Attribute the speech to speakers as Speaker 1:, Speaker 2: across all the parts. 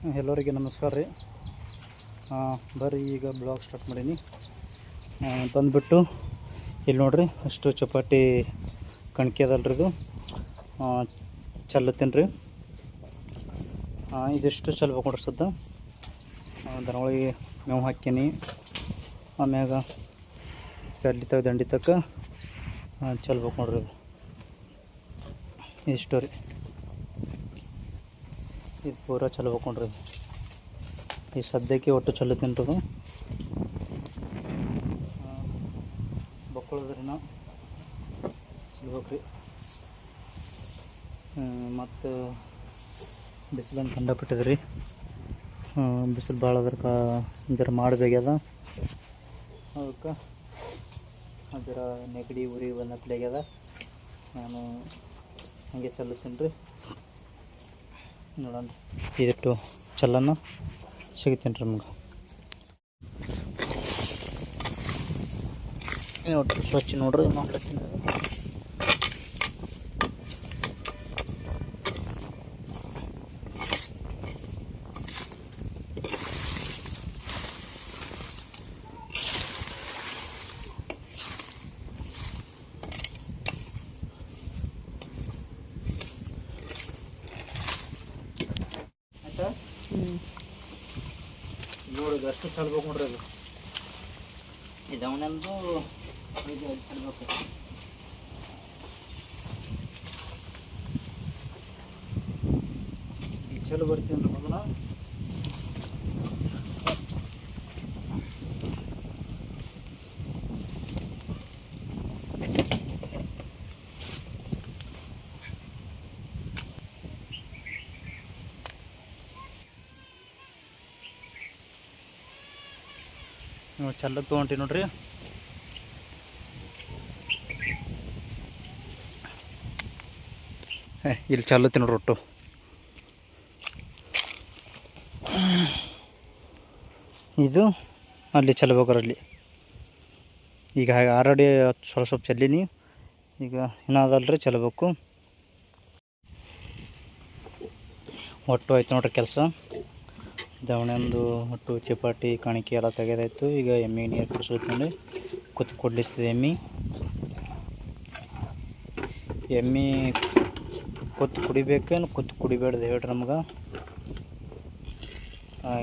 Speaker 1: ಎಲ್ಲರಿಗೆ ನಮಸ್ಕಾರ ರೀ. ಬರ್ರಿ ಈಗ ಬ್ಲಾಗ್ ಸ್ಟಾರ್ಟ್ ಮಾಡೀನಿ. ಬಂದುಬಿಟ್ಟು ಇಲ್ಲಿ ನೋಡ್ರಿ, ಅಷ್ಟು ಚಪಾತಿ ಕಣ್ಕಿ ಅದಲ್ರಿ, ಇದು ಚಲ್ಲತ್ತೀನಿ ರೀ. ಇದಿಷ್ಟು ಚಲ್ಬೇಕು ನೋಡ್ರಿ. ಸದ್ದ ದನಗಳಿಗೆ ಮೇವು ಹಾಕೀನಿ. ಆಮ್ಯಾಗ ಅಲ್ಲಿ ತಗ ದಂಡಿ ತಕ್ಕ ಚಲ್ಬೇಕು ನೋಡ್ರಿ. ಇಷ್ಟು ರೀ, ಇದು ಪೂರ ಚಲ್ಬೇಕು ನೋಡ್ರಿ. ಈ ಸದ್ಯಕ್ಕೆ ಒಟ್ಟು ಚಲ್ಲತ್ತೀನಿ ರೀ. ಬಕ್ಕಳದ್ರಿ ನಾವು ಚಲ್ಬೇಕು ರೀ. ಮತ್ತು ಬಿಸಿಲನ್ನು ಕಂಡಪಟ್ಟಿದೆ ರೀ. ಬಿಸಿಲು ಭಾಳ ಅದ್ರಕ್ಕೆ ಜರ ಮಾಡಬೇಕದ. ಅದಕ್ಕೆ ಅದರ ನೆಗಡಿ ಉರಿ ಬಂದಪ್ಲಾಗ್ಯದ. ನಾನು ಹಾಗೆ ಚಲ್ಲತ್ತೀನಿ ರೀ. ನೋಡೋಣ, ಇದಿಟ್ಟು ಚಲ್ಲನ್ನು ಸಿಗ್ತೀನಿ ರೀ ನಮ್ಗೆ. ನೋಡ್ರಿ, ಸ್ವಚ್ಛ ನೋಡ್ರಿ ಮಾಡ್ಲತ್ತೀನಿ. ನೋಡಿ, ಅಷ್ಟು ಚಲ್ಬೇಕು ನೋಡ್ರಿ. ಅದು ಇದವನಂದು ಇದು ಚಲ್ಬೇಕು. ಈಗ ಚಲೋ ಬರ್ತೀನಿ ರೀ. ಮೊದಲ ಚಲ್ಲಕ್ಕೆ ತೊಗೊಂಟಿ ನೋಡ್ರಿ. ಇಲ್ಲಿ ಚಲ್ಲತ್ತಿ ನೋಡ್ರಿ. ಒಟ್ಟು ಇದು ಅಲ್ಲಿ ಚಲ್ಬೇಕಾರಲ್ಲಿ. ಈಗ ಆಲ್ರೆಡಿ ಸ್ವಲ್ಪ ಚಲ್ಲೀನಿ. ಈಗ ಏನಾದಲ್ರಿ ಚಲ್ಬೇಕು. ಒಟ್ಟು ಆಯ್ತು ನೋಡ್ರಿ ಕೆಲಸ. ದವಣೆಂದು ಒಟ್ಟು ಚಪಾತಿ ಕಣಕಿ ಎಲ್ಲ ತೆಗೆದಾಯ್ತು. ಈಗ ಎಮ್ಮೆ ನೀರು ಕುಡಿಸ್ಕೊತೀನಿ. ಕುತ್ತು ಕೊಡ್ಲಿರ್ತದೆ ಎಮ್ಮೆ ಕುತ್ತು ಕುಡಿಬೇಕೇನು ಕುತ್ತು ಕುಡಿಬೇಡ್ದು ಹೇಳ್ರಿ ನಮ್ಗೆ.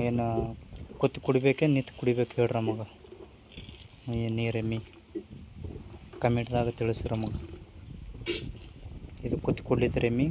Speaker 1: ಏನು ಕುತ್ತು ಕುಡಿಬೇಕೇನು ನಿಂತು ಕುಡಿಬೇಕು ಹೇಳ್ರಿ ನಮಗೆ. ಏನು ನೀರು ಎಮ್ಮೆ ಕಮೆಂಟ್ದಾಗ ತಿಳಿಸ್ರಿ ನಮಗೆ. ಇದು ಕುತ್ತು ಕೊಡ್ಲಿತ್ತರ ಎಮ್ಮೆ.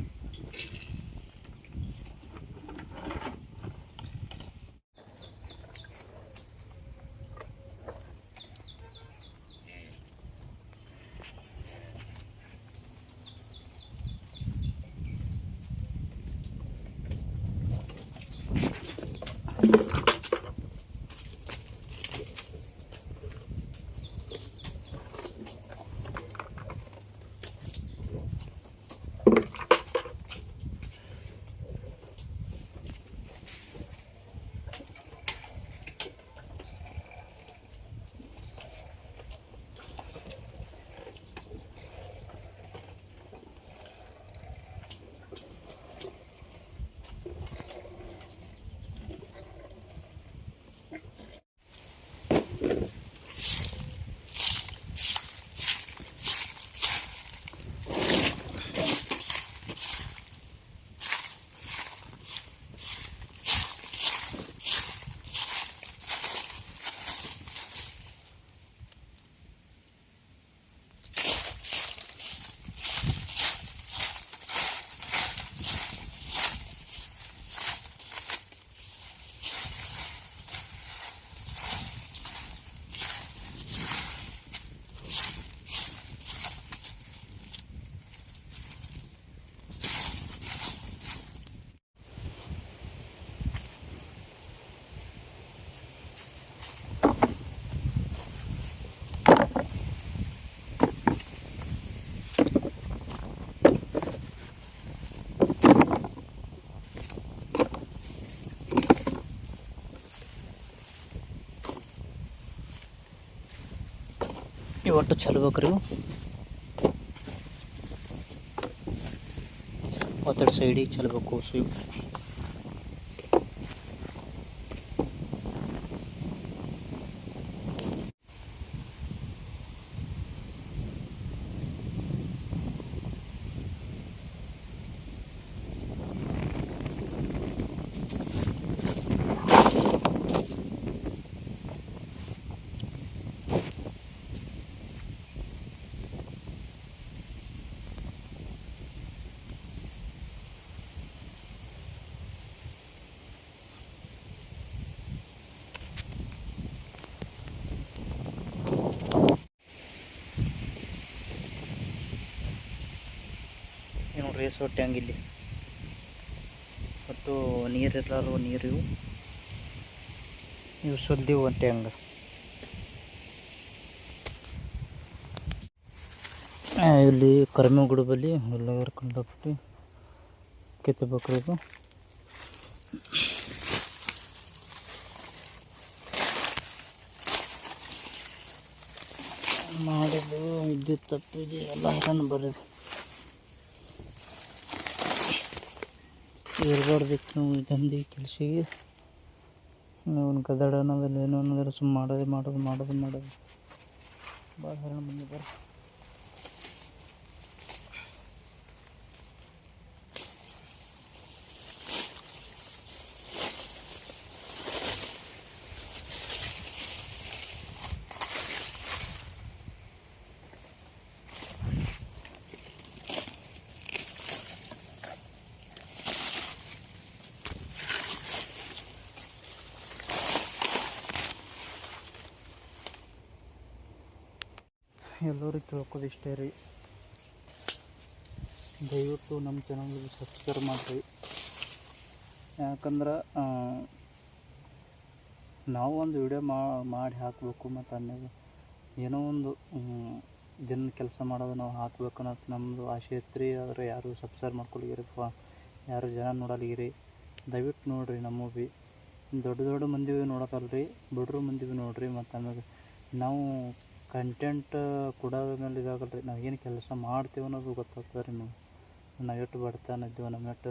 Speaker 1: ಒಟ್ಟು ಚಲ್ಬೇಕ್ರಿ. ಒತ್ತಡ ಸೈಡಿಗೆ ಚಲ್ಬೇಕು. ನೋಡ್ರಿ ಎಸೋ ಟ್ಯಾಂಗ್ ಇಲ್ಲಿ ಒಟ್ಟು ನೀರಿರಲಾರು ನೀರು ಇವು ಸುದ್ದಿವು ಟ್ಯಾಂಗ್. ಇಲ್ಲಿ ಕರ್ಮೆಗುಡಿ ಬಲ್ಲಿ ಎಲ್ಲ ಕಂಡಪಟ್ಟು ಕೆತ್ತಬೇಕ್ರಿ ಇದು. ಮಾಡಿದ್ದು ವಿದ್ಯುತ್ ತಪ್ಪಿದೆ ಎಲ್ಲ ಹರಣ ಬರೋದು ಇರಬಾರ್ದಿತ್ತು. ನಾವು ದಂಧೆ ಕೆಲಸಿಗೆ ನಾವು ಗದಡ ಅನ್ನೋದಲ್ಲಿ ಏನೋ ಅನ್ನೋದ್ರೆ ಸುಮ್ಮನೆ ಮಾಡೋದು ಭಾಳ ಹರಣ ಬಂದಿದ್ದಾರೆ. ಎಲ್ಲರೂ ಕೇಳ್ಕೋದು ಇಷ್ಟೇ ರೀ, ದಯವಿಟ್ಟು ನಮ್ಮ ಚಾನಲ್ಗೆ ಸಬ್ಸ್ಕ್ರೈಬ್ ಮಾಡಿರಿ. ಯಾಕಂದ್ರೆ ನಾವು ಒಂದು ವಿಡಿಯೋ ಮಾಡಿ ಹಾಕಬೇಕು ಮತ್ತು ಅನ್ನೋದು ಏನೋ ಒಂದು ದಿನ ಕೆಲಸ ಮಾಡೋದು ನಾವು ಹಾಕ್ಬೇಕು ಅನ್ನೋದು ನಮ್ಮದು ಆಸೆ ಇತ್ತು. ಆದರೆ ಯಾರು ಸಬ್ಸ್ಕ್ರೈಬ್ ಮಾಡ್ಕೊಳಿಗಿರಪ್ಪ, ಯಾರು ಜನ ನೋಡಲಿಗಿರಿ. ದಯವಿಟ್ಟು ನೋಡಿರಿ. ನಮ್ಮ ಭೀ ದೊಡ್ಡ ಮಂದಿ ನೋಡೋದಲ್ರಿ, ಬಡ್ರು ಮಂದಿ ನೋಡಿರಿ. ಮತ್ತು ಆಮೇಲೆ ನಾವು ಕಂಟೆಂಟ್ ಕೊಡೋದ್ರ ಮೇಲೆ ಇದಾಗಲ್ರಿ, ನಾವು ಏನು ಕೆಲಸ ಮಾಡ್ತೀವಿ ಅನ್ನೋದು ಗೊತ್ತಾಗ್ತದೆ ರೀ. ನಾವು ಎಷ್ಟು ಬಡತನ ಇದ್ದೀವಿ, ನಮ್ಮ ಎಷ್ಟು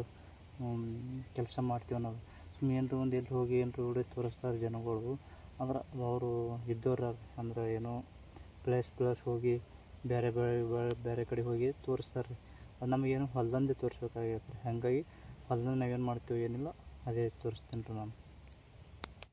Speaker 1: ಕೆಲಸ ಮಾಡ್ತೀವಿ ಅನ್ನೋದು. ಸುಮ್ಮನೆ ಏನರ ಒಂದು ಎಲ್ಲಿ ಹೋಗಿ ಏನರ ವಿಡಿಯೋ ತೋರಿಸ್ತಾರೆ ಜನಗಳು, ಅಂದ್ರೆ ಅವರು ಇದ್ದವ್ರು ಅಂದ್ರೆ ಏನೋ ಪ್ಲೇಸ್ ಹೋಗಿ ಬೇರೆ ಕಡೆ ಹೋಗಿ ತೋರಿಸ್ತಾರೆ ರೀ. ಅದು ನಮಗೇನು ಹೊಲ್ದಂದೆ ತೋರಿಸ್ಬೇಕಾಗೈತೆ ರೀ. ಹಾಗಾಗಿ ಹೊಲ್ದಂದು ನಾವೇನು ಮಾಡ್ತೀವಿ ಏನಿಲ್ಲ ಅದೇ ತೋರಿಸ್ತೀನಿ ರೀ ನಾನು.